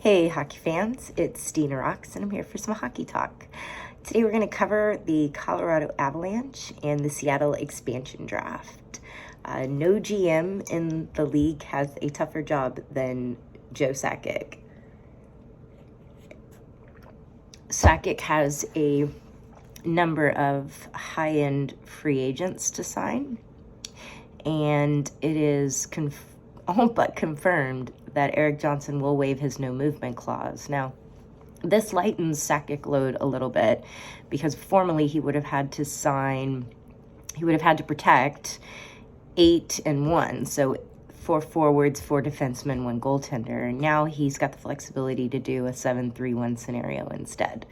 Hey hockey fans, it's Stina Rocks and I'm here for some hockey talk. Today we're going to cover the Colorado Avalanche and the Seattle Expansion draft. No GM in the league has a tougher job than Joe Sakic. Sakic has a number of high-end free agents to sign, and it is all but confirmed that Erik Johnson will waive his no movement clause. Now, this lightens Sakic load a little bit because formally he would have had to protect 8 and 1. So 4 forwards, 4 defensemen, 1 goaltender. Now he's got the flexibility to do a 7-3-1 scenario instead.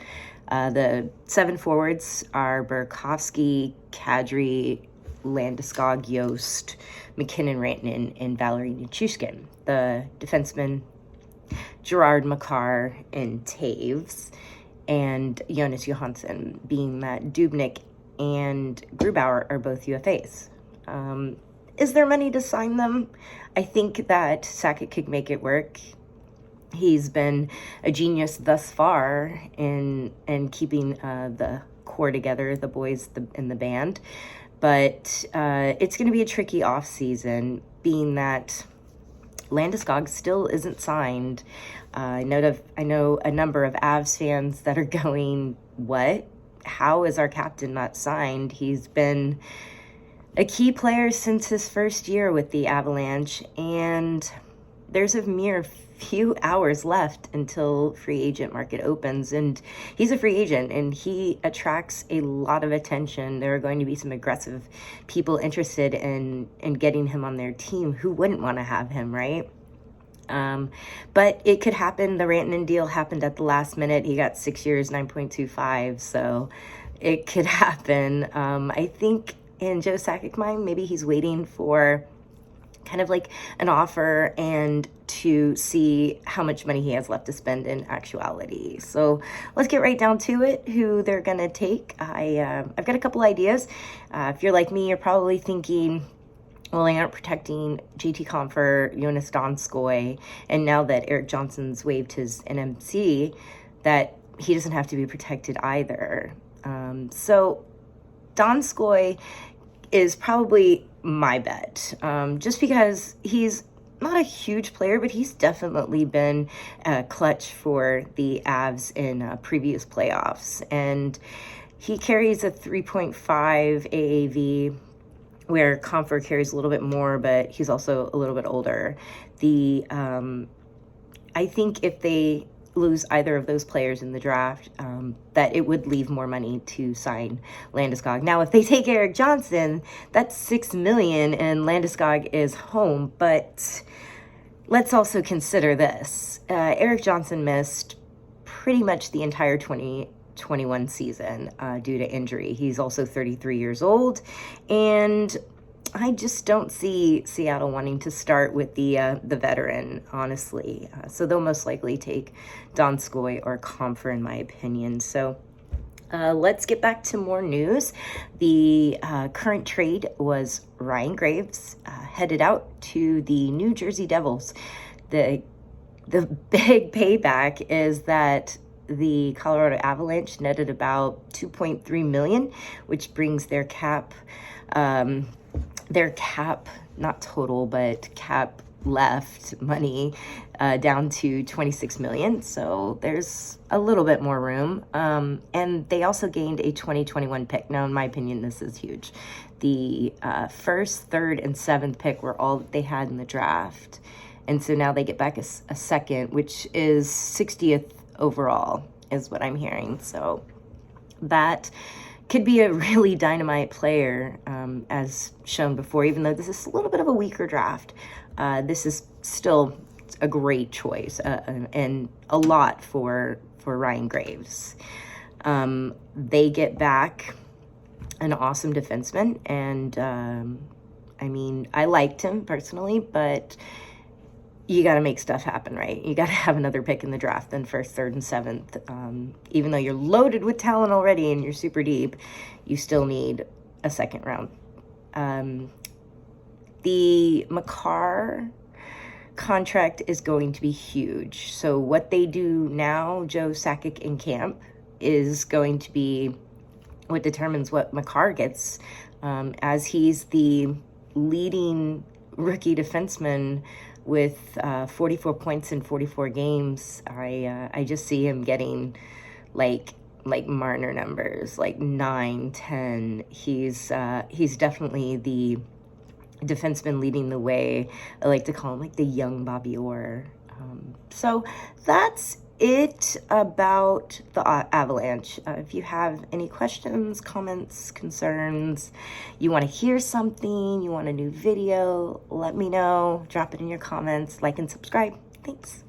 The 7 forwards are Burakovsky, Kadri, Landeskog, Yost, McKinnon, Rantanen, and Valeri Nichushkin. The defensemen, Gerard, Makar, and Taves, and Jonas Johansson, being that Dubnyk and Grubauer are both UFAs. Is there money to sign them? I think that Sakic could make it work. He's been a genius thus far in keeping the core together, the boys in the band. But it's going to be a tricky offseason, being that Landeskog still isn't signed. I know a number of Avs fans that are going, what? How is our captain not signed? He's been a key player since his first year with the Avalanche, and there's a mere few hours left until free agent market opens, and he's a free agent and he attracts a lot of attention. There are going to be some aggressive people interested in getting him on their team. Who wouldn't want to have him, right? But it could happen. The Rantanen deal happened at the last minute. He got 6 years, 9.25, so it could happen. I think in Joe Sakic's mind, maybe he's waiting for kind of like an offer and to see how much money he has left to spend in actuality. So let's get right down to it, who they're going to take. I've got a couple ideas. If you're like me, you're probably thinking, well, they aren't protecting JT Compher, Jonas Donskoy, and now that Erik Johnson's waived his NMC, that he doesn't have to be protected either. So Donskoy is probably my bet, just because he's not a huge player, but he's definitely been clutch for the Avs in previous playoffs. And he carries a 3.5 AAV, where Compher carries a little bit more, but he's also a little bit older. I think if they lose either of those players in the draft, that it would leave more money to sign Landeskog. Now, if they take Erik Johnson, that's $6 million, and Landeskog is home. But let's also consider this: Erik Johnson missed pretty much the entire 2021 season due to injury. He's also 33 years old, and I just don't see Seattle wanting to start with the veteran, honestly. So they'll most likely take Donskoy or Compher, in my opinion. So let's get back to more news. The current trade was Ryan Graves headed out to the New Jersey Devils. The big payback is that the Colorado Avalanche netted about $2.3 million, which brings their cap, not total, but cap left money down to $26 million. So there's a little bit more room. And they also gained a 2021 pick. Now, in my opinion, this is huge. The first, third, and seventh pick were all that they had in the draft. And so now they get back a second, which is 60th overall, is what I'm hearing. So that could be a really dynamite player, as shown before, even though this is a little bit of a weaker draft. This is still a great choice, and a lot for Ryan Graves. They get back an awesome defenseman, and I mean, I liked him personally, but you got to make stuff happen, right? You got to have another pick in the draft than first, third, and seventh. Even though you're loaded with talent already and you're super deep, you still need a second round. The Makar contract is going to be huge. So what they do now, Joe Sakic in camp, is going to be what determines what Makar gets, as he's the leading rookie defenseman with 44 points in 44 games. I just see him getting like Marner numbers, like 9, 10. He's definitely the defenseman leading the way. I like to call him like the young Bobby Orr. So that's it about the Avalanche. If you have any questions, comments, concerns, you want to hear something, you want a new video, let me know. Drop it in your comments, like and subscribe. Thanks.